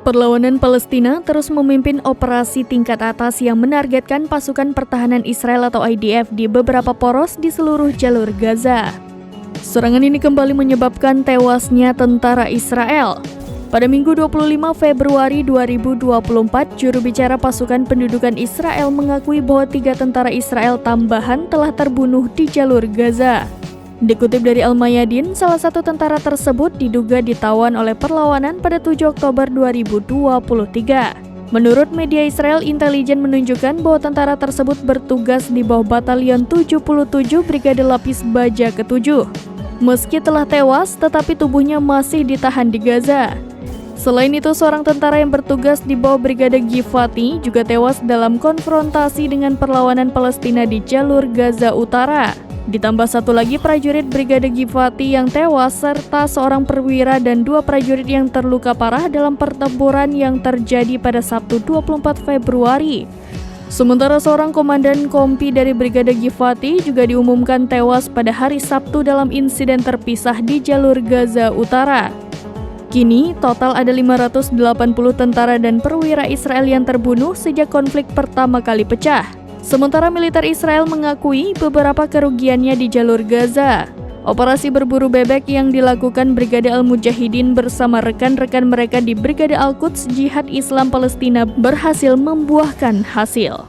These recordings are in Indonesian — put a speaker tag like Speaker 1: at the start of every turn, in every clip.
Speaker 1: Perlawanan Palestina terus memimpin operasi tingkat atas yang menargetkan pasukan pertahanan Israel atau IDF di beberapa poros di seluruh jalur Gaza. Serangan ini kembali menyebabkan tewasnya tentara Israel. Pada Minggu 25 Februari 2024, juru bicara pasukan pendudukan Israel mengakui bahwa 3 tentara Israel tambahan telah terbunuh di jalur Gaza. Dikutip dari Al-Mayadin, salah satu tentara tersebut diduga ditawan oleh perlawanan pada 7 Oktober 2023. Menurut media Israel, intelijen menunjukkan bahwa tentara tersebut bertugas di bawah Batalion 77 Brigade Lapis Baja ke-7. Meski telah tewas, tetapi tubuhnya masih ditahan di Gaza. Selain itu, seorang tentara yang bertugas di bawah Brigade Givati juga tewas dalam konfrontasi dengan perlawanan Palestina di jalur Gaza Utara. Ditambah satu lagi prajurit Brigade Givati yang tewas, serta seorang perwira dan 2 prajurit yang terluka parah dalam pertempuran yang terjadi pada Sabtu 24 Februari. Sementara seorang komandan kompi dari Brigade Givati juga diumumkan tewas pada hari Sabtu dalam insiden terpisah di jalur Gaza Utara. Kini, total ada 580 tentara dan perwira Israel yang terbunuh sejak konflik pertama kali pecah. Sementara militer Israel mengakui beberapa kerugiannya di jalur Gaza. Operasi berburu bebek yang dilakukan Brigade Al-Mujahidin bersama rekan-rekan mereka di Brigade Al-Quds Jihad Islam Palestina berhasil membuahkan hasil.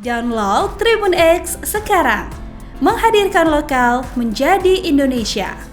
Speaker 2: Download Tribun X sekarang, menghadirkan lokal menjadi Indonesia.